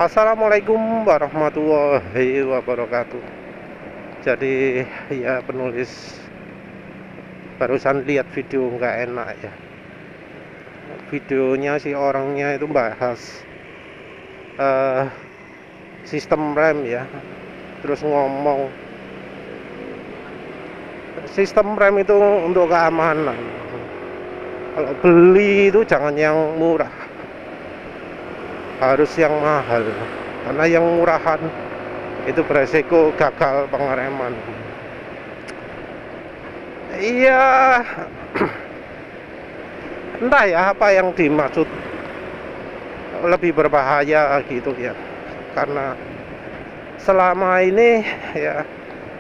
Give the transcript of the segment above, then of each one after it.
Assalamualaikum warahmatullahi wabarakatuh. Jadi ya penulis barusan lihat video nggak enak ya. Videonya si orangnya itu bahas eh, sistem rem ya. Terus ngomong sistem rem itu untuk keamanan. Kalau beli itu jangan yang murah, harus yang mahal. Karena yang murahan itu beresiko gagal pengereman. Iya, entah ya apa yang dimaksud lebih berbahaya gitu ya. Karena selama ini ya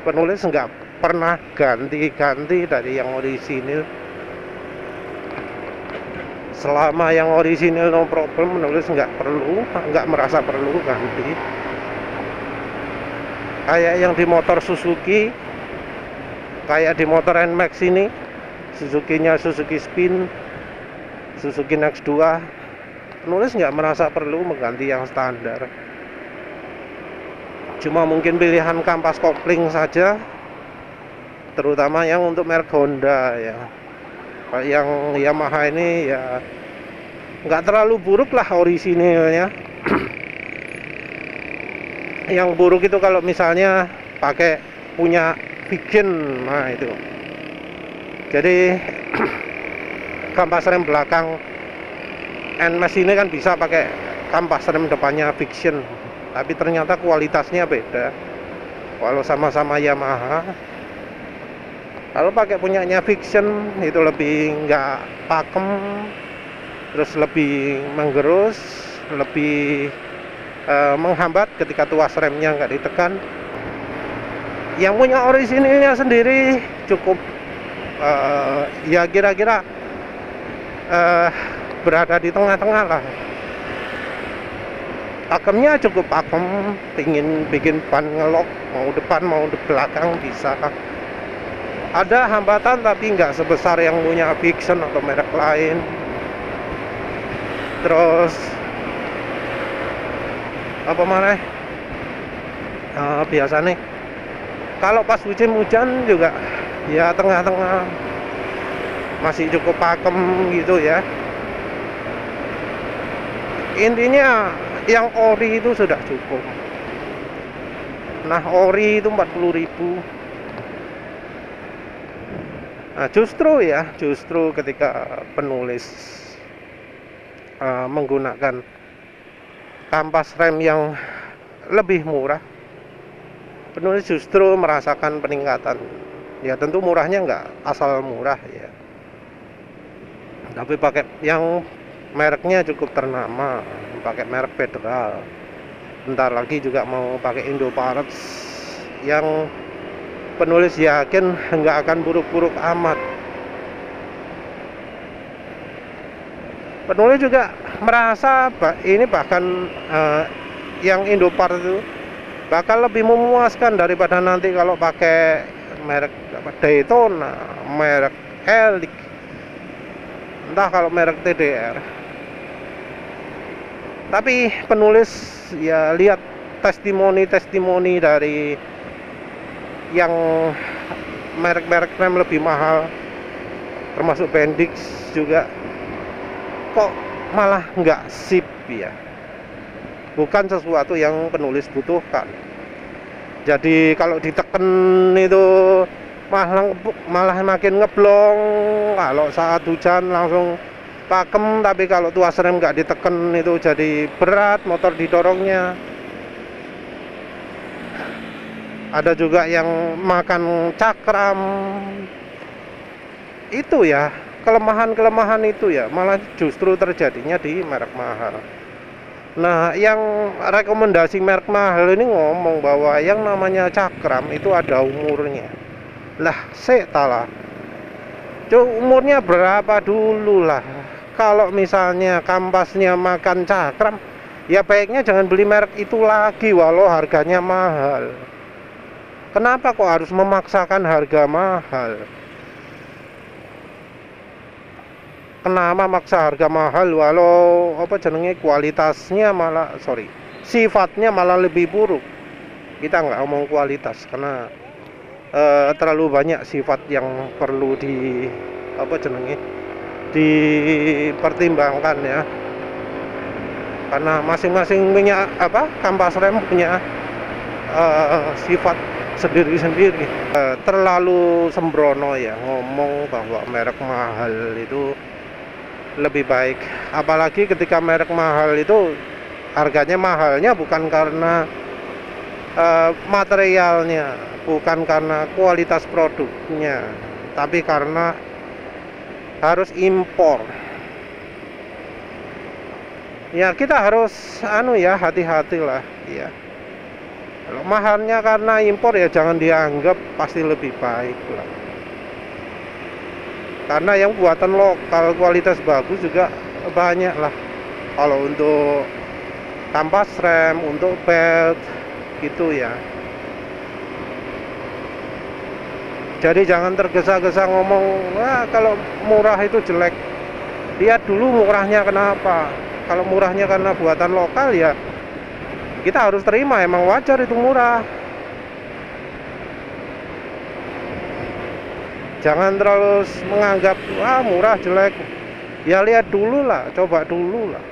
penulis nggak pernah ganti-ganti dari yang orisinil. Selama yang orisinil no problem, penulis nggak merasa perlu ganti. Kayak yang di motor Suzuki, kayak di motor NMAX ini, Suzuki-nya Suzuki Spin, Suzuki Next 2, penulis nggak merasa perlu mengganti yang standar. Cuma mungkin pilihan kampas kopling saja, terutama yang untuk merek Honda ya. Yang Yamaha ini ya nggak terlalu buruk lah orisinilnya. Yang buruk itu kalau misalnya pakai punya Vision, nah itu. Jadi kampas rem belakang NMAX ini kan bisa pakai kampas rem depannya Vision, tapi ternyata kualitasnya beda. Walau sama-sama Yamaha, kalau pakai punyanya Vision itu lebih nggak pakem, terus lebih menggerus, lebih menghambat ketika tuas remnya nggak ditekan. Yang punya orisinilnya sendiri cukup ya kira-kira berada di tengah-tengah lah. Pakemnya cukup pakem, pingin bikin ban ngelok, mau depan mau di belakang bisa. Ada hambatan tapi nggak sebesar yang punya Vision atau merek lain. Terus apa mana? Biasa nih kalau pas musim hujan juga ya tengah-tengah, masih cukup pakem gitu ya. Intinya yang ori itu sudah cukup. Nah ori itu 40.000. Nah, justru ketika penulis menggunakan kampas rem yang lebih murah, penulis justru merasakan peningkatan. Ya tentu murahnya nggak asal murah ya, tapi pakai yang mereknya cukup ternama, pakai merek Federal. Bentar lagi juga mau pakai Indo-Parts yang penulis yakin nggak akan buruk-buruk amat. Penulis juga merasa ini bahkan yang Indo-Parts itu bakal lebih memuaskan daripada nanti kalau pakai merek Daytona, merek Helix, entah kalau merek TDR. Tapi penulis ya lihat testimoni dari yang merek-merek rem lebih mahal, termasuk Bendix juga, kok malah nggak sip ya. Bukan sesuatu yang penulis butuhkan. Jadi kalau diteken itu malah makin ngeblong. Kalau saat hujan langsung pakem, tapi kalau tuas rem nggak diteken itu jadi berat motor didorongnya. Ada juga yang makan cakram. Itu ya, kelemahan-kelemahan itu ya malah justru terjadinya di merek mahal. Nah, yang rekomendasi merek mahal ini ngomong bahwa yang namanya cakram itu ada umurnya. Lah, lah. Umurnya berapa dulu lah. Kalau misalnya kampasnya makan cakram, ya baiknya jangan beli merek itu lagi walau harganya mahal. Kenapa kok harus memaksakan harga mahal? Kenapa maksa harga mahal walau kualitasnya malah sifatnya malah lebih buruk. Kita nggak ngomong kualitas karena terlalu banyak sifat yang perlu dipertimbangkan ya, karena masing-masing punya kampas rem punya sifat sendiri-sendiri. Terlalu sembrono ya ngomong bahwa merek mahal itu lebih baik, apalagi ketika merek mahal itu mahalnya bukan karena materialnya, bukan karena kualitas produknya, tapi karena harus impor. Ya kita harus hati-hati lah ya. Kalau mahalnya karena impor ya jangan dianggap pasti lebih baik lah. Karena yang buatan lokal kualitas bagus juga banyak lah. Kalau untuk kampas rem, untuk belt gitu ya. Jadi jangan tergesa-gesa ngomong, wah kalau murah itu jelek. Lihat dulu murahnya kenapa. Kalau murahnya karena buatan lokal ya kita harus terima, emang wajar itu murah. Jangan terus menganggap wah murah jelek. Ya lihat dulu lah, coba dulu lah.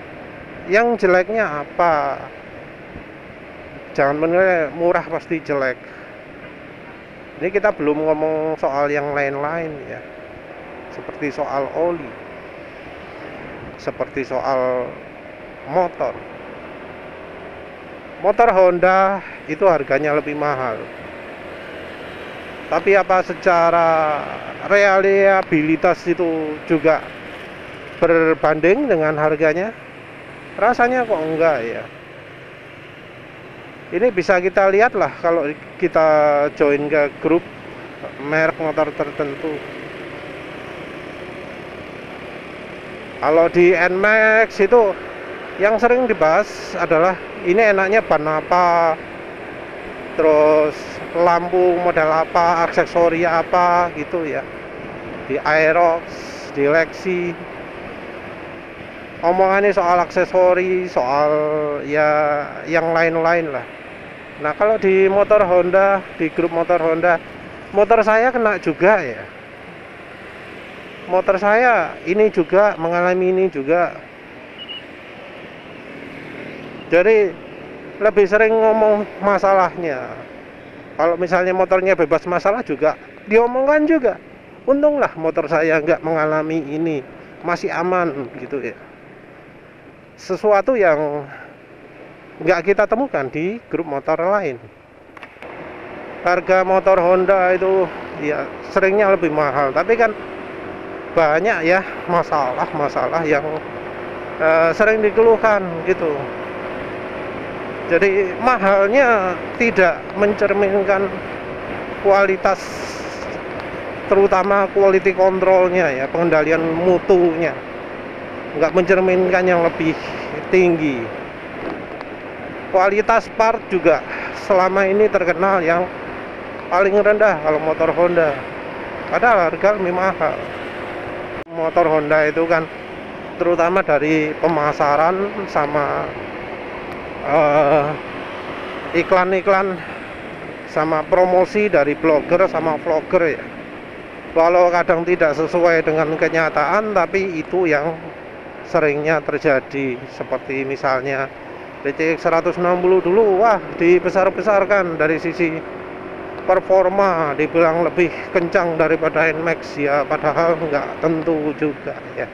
Yang jeleknya apa? Jangan menilai murah pasti jelek. Ini kita belum ngomong soal yang lain-lain ya, seperti soal oli, seperti soal motor. Motor Honda itu harganya lebih mahal, tapi apa secara reliabilitas itu juga berbanding dengan harganya? Rasanya kok enggak ya. Ini bisa kita lihat lah kalau kita join ke grup merek motor tertentu. Kalau di NMAX itu yang sering dibahas adalah ini enaknya ban apa, terus lampu model apa, aksesori apa gitu ya. Di Aerox, di Lexi, omongannya soal aksesori, soal ya yang lain-lain lah. Nah kalau di motor Honda, di grup motor Honda, motor saya kena juga ya. Motor saya ini juga mengalami ini juga. Jadi lebih sering ngomong masalahnya. Kalau misalnya motornya bebas masalah juga diomongkan juga. Untunglah motor saya nggak mengalami ini, masih aman gitu ya. Sesuatu yang nggak kita temukan di grup motor lain. Harga motor Honda itu ya seringnya lebih mahal, tapi kan banyak ya masalah yang sering dikeluhkan gitu. Jadi mahalnya tidak mencerminkan kualitas, terutama quality controlnya ya, pengendalian mutunya nggak mencerminkan yang lebih tinggi. Kualitas part juga selama ini terkenal yang paling rendah kalau motor Honda, padahal harga lebih mahal. Motor Honda itu kan terutama dari pemasaran sama iklan-iklan sama promosi dari blogger sama vlogger ya, walau kadang tidak sesuai dengan kenyataan, tapi itu yang seringnya terjadi. Seperti misalnya DCX 160 dulu, wah dibesar-besarkan dari sisi performa, dibilang lebih kencang daripada NMAX ya, padahal nggak tentu juga ya.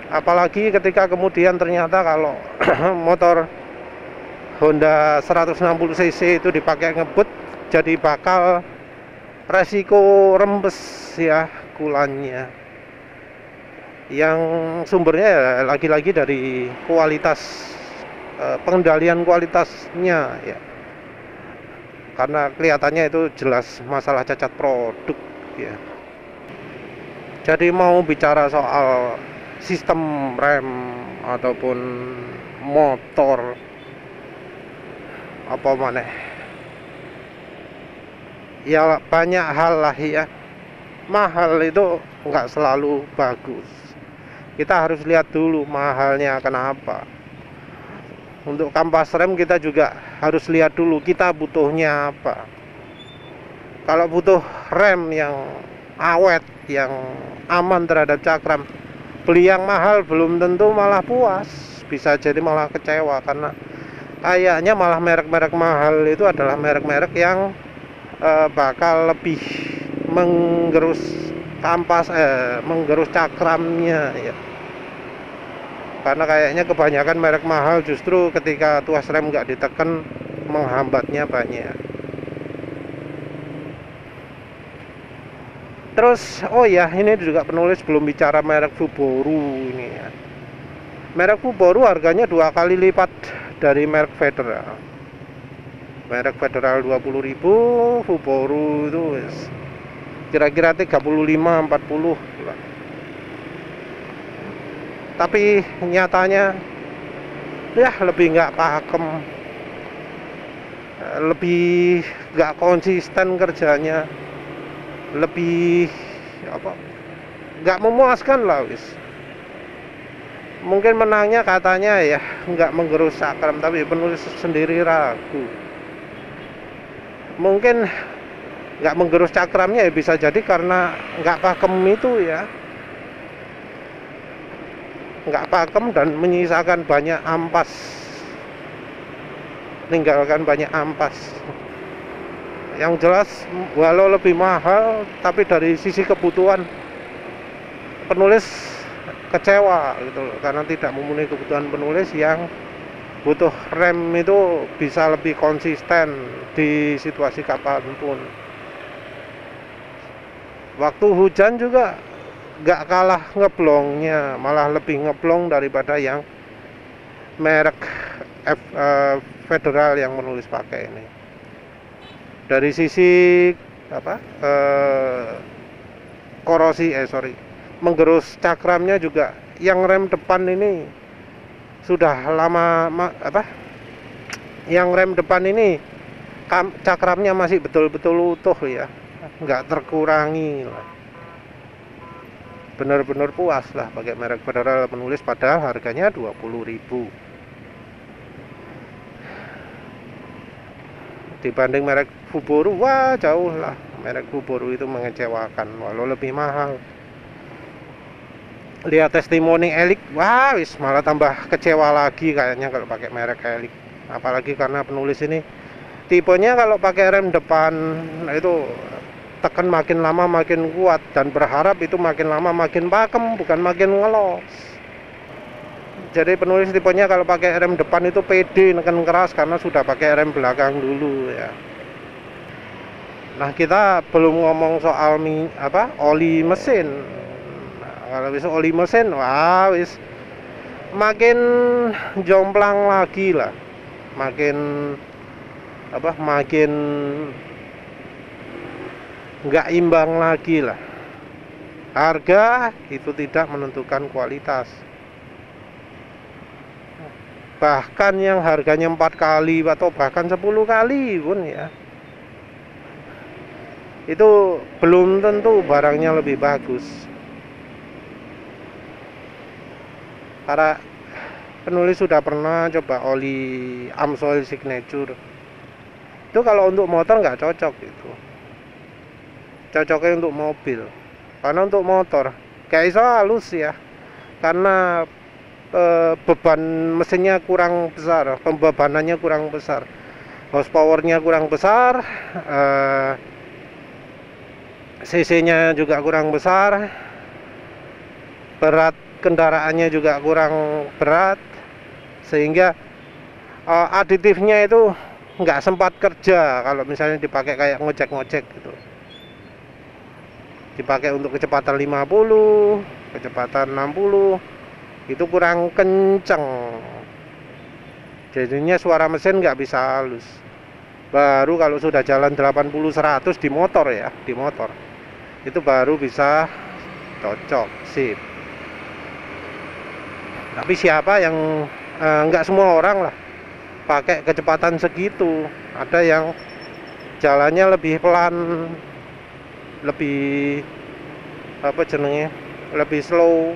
Apalagi ketika kemudian ternyata kalau motor Honda 160cc itu dipakai ngebut, jadi bakal resiko rembes ya kulannya, yang sumbernya ya lagi-lagi dari kualitas, pengendalian kualitasnya ya, karena kelihatannya itu jelas masalah cacat produk ya. Jadi mau bicara soal sistem rem ataupun motor apa mana ya, banyak hal lah ya. Mahal itu nggak selalu bagus, kita harus lihat dulu mahalnya kenapa. Untuk kampas rem kita juga harus lihat dulu kita butuhnya apa. Kalau butuh rem yang awet, yang aman terhadap cakram, beli yang mahal belum tentu malah puas, bisa jadi malah kecewa, karena kayaknya malah merek-merek mahal itu adalah merek-merek yang bakal lebih menggerus menggerus cakramnya ya. Karena kayaknya kebanyakan merek mahal justru ketika tuas rem nggak ditekan menghambatnya banyak. Terus oh ya, ini juga penulis belum bicara merek Subaru ini ya. Merek Subaru harganya 2 kali lipat dari merek Federal. Merek Federal 20.000, Subaru itu kira-kira 35-40 lah. Tapi nyatanya ya lebih nggak pakem, lebih nggak konsisten kerjanya, lebih apa, nggak memuaskan lah wis. Mungkin menangnya katanya ya nggak menggerus cakram, tapi penulis sendiri ragu. Mungkin nggak menggerus cakramnya ya bisa jadi karena nggak pakem itu ya, nggak pakem dan menyisakan banyak ampas, meninggalkan banyak ampas. Yang jelas walau lebih mahal, tapi dari sisi kebutuhan penulis kecewa gitu loh, karena tidak memenuhi kebutuhan penulis yang butuh rem itu bisa lebih konsisten di situasi kapanpun. Waktu hujan juga nggak kalah ngeblongnya, malah lebih ngeblong daripada yang merek Federal yang menulis pakai ini. Dari sisi apa menggerus cakramnya juga, yang rem depan ini sudah lama yang rem depan ini cakramnya masih betul-betul utuh ya, nggak terkurangi lah. Benar-benar puas lah pakai merek Federal penulis, padahal harganya 20.000. Dibanding merek Subaru, wah jauh lah. Merek Subaru itu mengecewakan walau lebih mahal. Lihat testimoni Elik, wah wis malah tambah kecewa lagi kayaknya kalau pakai merek Elik. Apalagi karena penulis ini tipenya kalau pakai rem depan itu tekan makin lama makin kuat, dan berharap itu makin lama makin pakem, bukan makin ngelos. Jadi penulis tipenya kalau pakai rem depan itu pede neken keras karena sudah pakai rem belakang dulu ya. Nah, kita belum ngomong soal oli mesin. Nah, kalau bisa oli mesin, wah wis makin jomplang lagi lah, makin makin nggak imbang lagi lah. Harga itu tidak menentukan kualitas. Bahkan yang harganya 4 kali atau bahkan 10 kali pun ya, itu belum tentu barangnya lebih bagus. Para penulis sudah pernah coba oli Amsoil Signature. Itu kalau untuk motor nggak cocok gitu. Cocoknya untuk mobil. Karena untuk motor kayak iso halus ya. Karena beban mesinnya kurang besar, pembebanannya kurang besar, horsepowernya kurang besar, cc-nya juga kurang besar, berat kendaraannya juga kurang berat, sehingga aditifnya itu nggak sempat kerja kalau misalnya dipakai kayak ngojek-ngojek gitu. Dipakai untuk kecepatan 50, kecepatan 60, itu kurang kenceng, jadinya suara mesin nggak bisa halus. Baru kalau sudah jalan 80-100 di motor ya, di motor itu baru bisa cocok, sip. Tapi siapa yang nggak semua orang lah pakai kecepatan segitu. Ada yang jalannya lebih pelan, lebih lebih slow.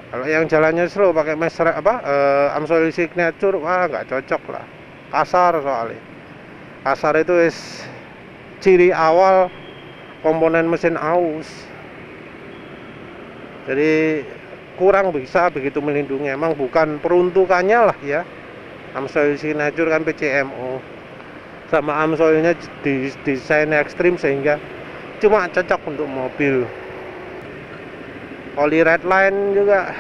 Kalau yang jalannya slow pakai Amsoil Signature, wah nggak cocok lah, kasar soalnya. Kasar itu ciri awal komponen mesin aus, jadi kurang bisa begitu melindungi. Emang bukan peruntukannya lah ya. Amsoil Signature kan PCMO, sama Amsoilnya desain ekstrim sehingga cuma cocok untuk mobil. Oli redline juga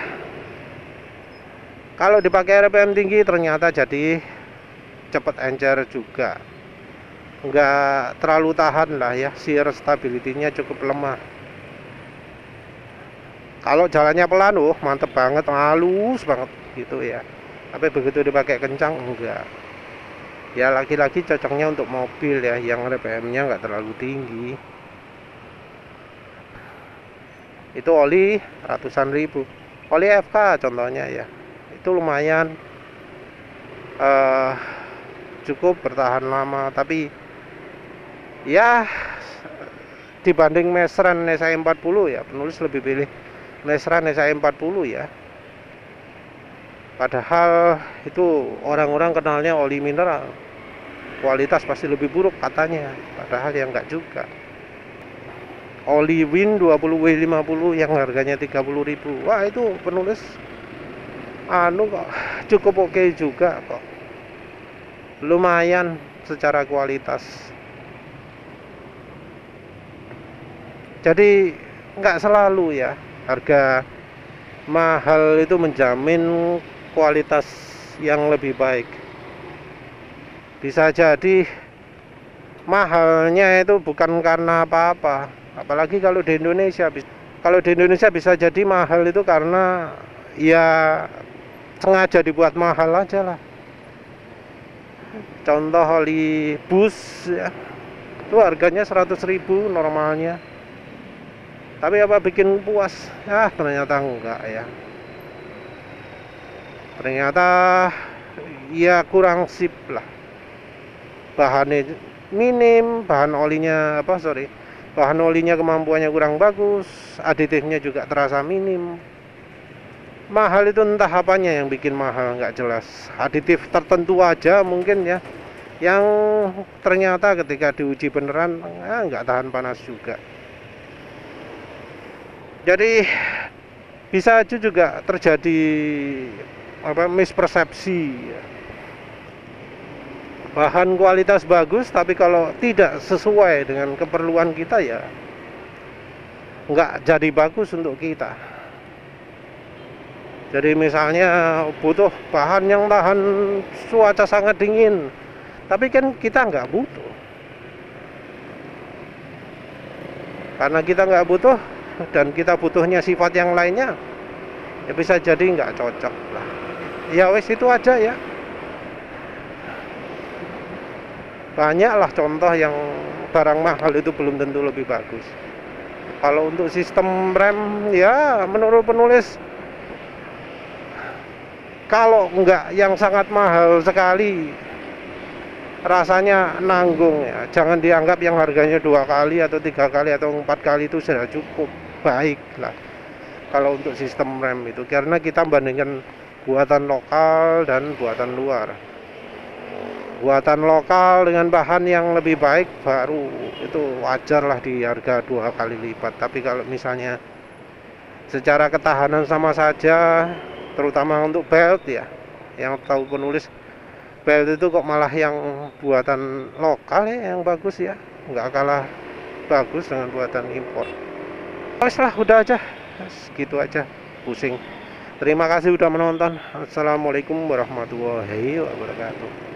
kalau dipakai RPM tinggi ternyata jadi cepet encer juga, nggak terlalu tahan lah ya, shear stability-nya cukup lemah. Kalau jalannya pelan, mantep banget, halus banget gitu ya. Tapi begitu dipakai kencang enggak. Ya lagi-lagi cocoknya untuk mobil ya, yang RPM-nya nggak terlalu tinggi. Itu oli ratusan ribu, oli FK contohnya ya, itu lumayan cukup bertahan lama. Tapi ya dibanding Mesran SI 40 ya, penulis lebih pilih Mesran SI 40 ya. Padahal itu orang-orang kenalnya oli mineral, kualitas pasti lebih buruk katanya, padahal ya enggak juga. Oli Win 20W50 yang harganya 30.000, wah itu penulis kok cukup oke juga kok, lumayan secara kualitas. Jadi nggak selalu ya harga mahal itu menjamin kualitas yang lebih baik. Bisa jadi mahalnya itu bukan karena apa-apa, apalagi kalau di Indonesia. Kalau di Indonesia bisa jadi mahal itu karena ya sengaja dibuat mahal aja lah. Contoh oli bus ya, itu harganya 100.000 normalnya, tapi apa bikin puas? Ya ternyata enggak ya, ternyata ya kurang sip lah, bahannya minim, bahan olinya kemampuannya kurang bagus, aditifnya juga terasa minim. Mahal itu entah apanya yang bikin mahal, nggak jelas. Aditif tertentu aja mungkin ya, yang ternyata ketika diuji beneran nggak tahan panas juga. Jadi bisa aja juga terjadi mispersepsi. Bahan kualitas bagus, tapi kalau tidak sesuai dengan keperluan kita ya nggak jadi bagus untuk kita. Jadi misalnya butuh bahan yang tahan cuaca sangat dingin, tapi kan kita nggak butuh. Karena kita nggak butuh dan kita butuhnya sifat yang lainnya, ya bisa jadi nggak cocok lah. Ya wes itu aja ya. Banyaklah contoh yang barang mahal itu belum tentu lebih bagus. Kalau untuk sistem rem ya menurut penulis, kalau enggak yang sangat mahal sekali rasanya nanggung ya, jangan dianggap yang harganya 2 kali atau 3 kali atau 4 kali itu sudah cukup baik lah kalau untuk sistem rem itu, karena kita bandingkan buatan lokal dan buatan luar. Buatan lokal dengan bahan yang lebih baik baru itu wajar lah di harga 2 kali lipat. Tapi kalau misalnya secara ketahanan sama saja, terutama untuk belt ya, yang tahu penulis, belt itu kok malah yang buatan lokal ya yang bagus ya, nggak kalah bagus dengan buatan impor. Wes lah, udah aja segitu aja, pusing. Terima kasih udah menonton. Assalamualaikum warahmatullahi wabarakatuh.